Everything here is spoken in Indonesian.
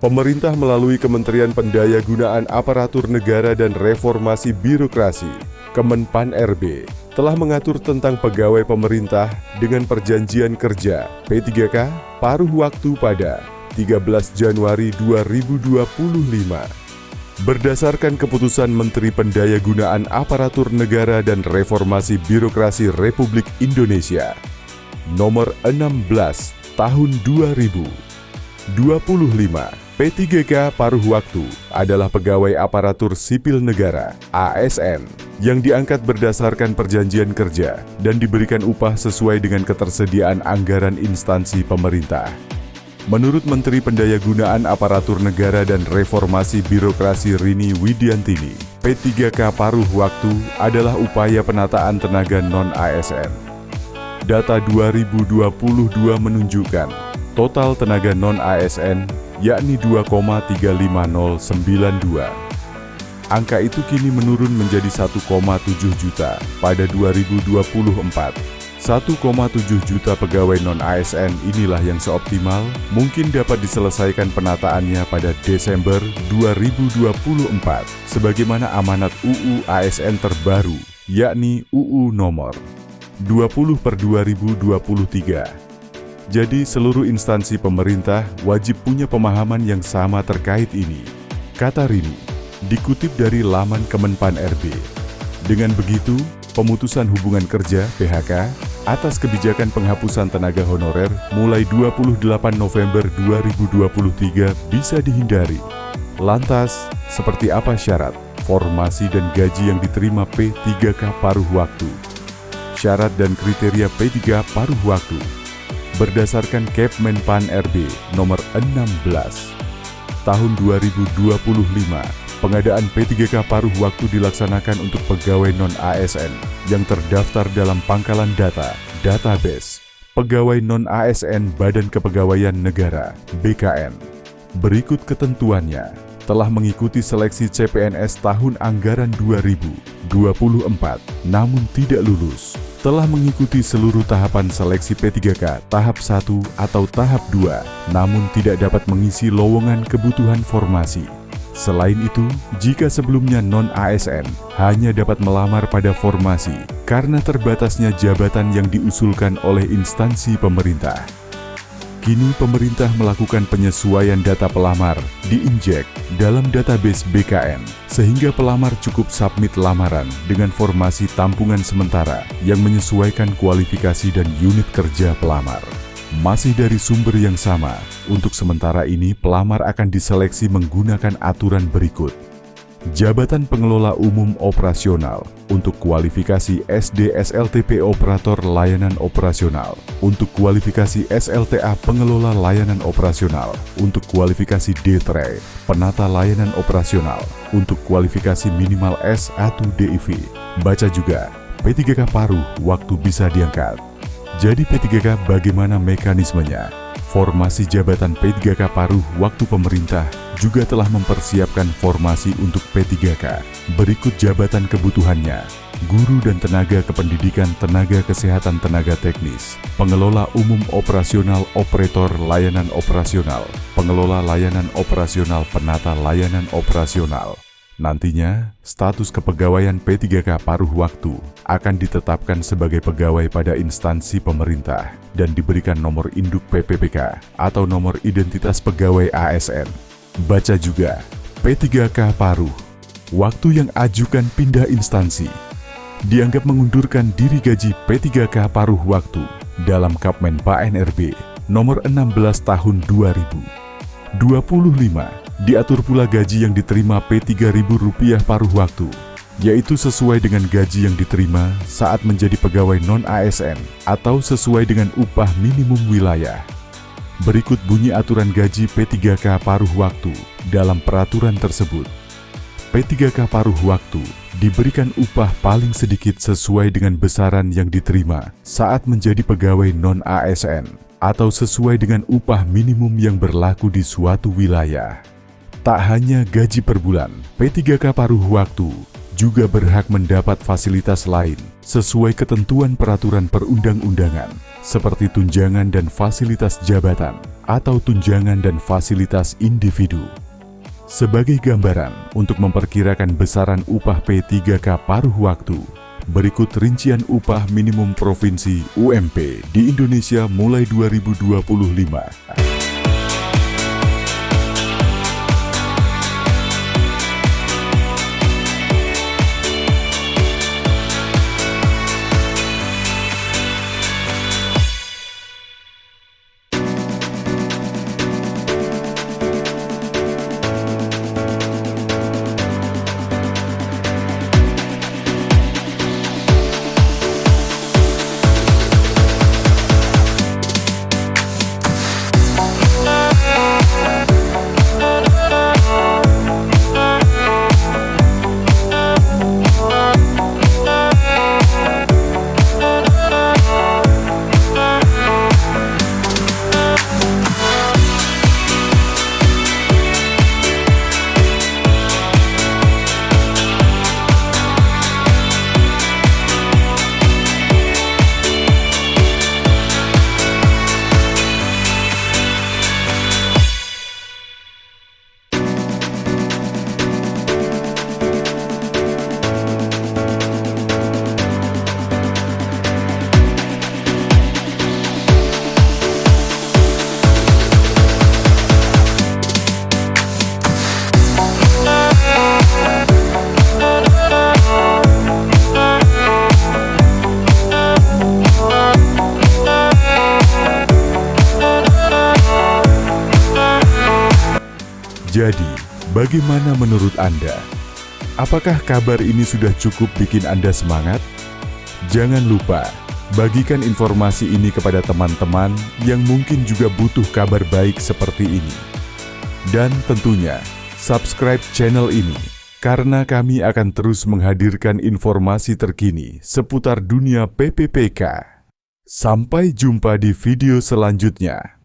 Pemerintah melalui Kementerian Pendayagunaan Aparatur Negara dan Reformasi Birokrasi, Kemenpan RB, telah mengatur tentang pegawai pemerintah dengan perjanjian kerja P3K paruh waktu pada 13 Januari 2025. Berdasarkan keputusan Menteri Pendayagunaan Aparatur Negara dan Reformasi Birokrasi Republik Indonesia Nomor 16 Tahun 2025, P3K paruh waktu adalah pegawai aparatur sipil negara (ASN) yang diangkat berdasarkan perjanjian kerja dan diberikan upah sesuai dengan ketersediaan anggaran instansi pemerintah. Menurut Menteri Pendayagunaan Aparatur Negara dan Reformasi Birokrasi Rini Widiantini, P3K paruh waktu adalah upaya penataan tenaga non-ASN. Data 2022 menunjukkan total tenaga non-ASN yakni 2,35092. Angka itu kini menurun menjadi 1,7 juta pada 2024. 1,7 juta pegawai non-ASN inilah yang seoptimal mungkin dapat diselesaikan penataannya pada Desember 2024 sebagaimana amanat UU ASN terbaru, yakni UU Nomor 20/2023. Jadi seluruh instansi pemerintah wajib punya pemahaman yang sama terkait ini, kata Rini, dikutip dari laman Kemenpan RB. Dengan begitu, pemutusan hubungan kerja (PHK) atas kebijakan penghapusan tenaga honorer mulai 28 November 2023 bisa dihindari. Lantas, seperti apa syarat, formasi dan gaji yang diterima P3K paruh waktu? Syarat dan kriteria P3K paruh waktu berdasarkan Kemenpan RB nomor 16 tahun 2025, pengadaan P3K paruh waktu dilaksanakan untuk pegawai non-ASN yang terdaftar dalam pangkalan data database pegawai non-ASN Badan Kepegawaian Negara (BKN). Berikut ketentuannya: telah mengikuti seleksi CPNS tahun anggaran 2024 namun tidak lulus, telah mengikuti seluruh tahapan seleksi P3K tahap 1 atau tahap 2 namun tidak dapat mengisi lowongan kebutuhan formasi. Selain itu, jika sebelumnya non-ASN hanya dapat melamar pada formasi karena terbatasnya jabatan yang diusulkan oleh instansi pemerintah. Kini pemerintah melakukan penyesuaian data pelamar diinjek dalam database BKN sehingga pelamar cukup submit lamaran dengan formasi tampungan sementara yang menyesuaikan kualifikasi dan unit kerja pelamar. Masih dari sumber yang sama, untuk sementara ini pelamar akan diseleksi menggunakan aturan berikut. Jabatan Pengelola Umum Operasional untuk kualifikasi SD SLTP Operator Layanan Operasional, untuk kualifikasi SLTA Pengelola Layanan Operasional, untuk kualifikasi D3 Penata Layanan Operasional, untuk kualifikasi minimal S1 DIV. Baca juga, P3K paruh waktu bisa diangkat. Jadi P3K bagaimana mekanismenya? Formasi jabatan P3K paruh waktu pemerintah juga telah mempersiapkan formasi untuk P3K. Berikut jabatan kebutuhannya: guru dan tenaga kependidikan, tenaga kesehatan, tenaga teknis, pengelola umum operasional, operator layanan operasional, pengelola layanan operasional, penata layanan operasional. Nantinya, status kepegawaian P3K paruh waktu akan ditetapkan sebagai pegawai pada instansi pemerintah dan diberikan nomor induk PPPK atau nomor identitas pegawai ASN. Baca juga, P3K paruh waktu yang ajukan pindah instansi dianggap mengundurkan diri gaji P3K paruh waktu dalam Kemenpan RB nomor 16 tahun 2025. Diatur pula gaji yang diterima P3.000 paruh waktu, yaitu sesuai dengan gaji yang diterima saat menjadi pegawai non-ASN atau sesuai dengan upah minimum wilayah. Berikut bunyi aturan gaji P3K paruh waktu dalam peraturan tersebut. P3K paruh waktu diberikan upah paling sedikit sesuai dengan besaran yang diterima saat menjadi pegawai non-ASN atau sesuai dengan upah minimum yang berlaku di suatu wilayah. Tak hanya gaji per bulan, P3K paruh waktu juga berhak mendapat fasilitas lain sesuai ketentuan peraturan perundang-undangan, seperti tunjangan dan fasilitas jabatan, atau tunjangan dan fasilitas individu. Sebagai gambaran untuk memperkirakan besaran upah P3K paruh waktu, berikut rincian upah minimum provinsi UMP di Indonesia mulai 2025. Jadi, bagaimana menurut Anda? Apakah kabar ini sudah cukup bikin Anda semangat? Jangan lupa, bagikan informasi ini kepada teman-teman yang mungkin juga butuh kabar baik seperti ini. Dan tentunya, subscribe channel ini, karena kami akan terus menghadirkan informasi terkini seputar dunia PPPK. Sampai jumpa di video selanjutnya.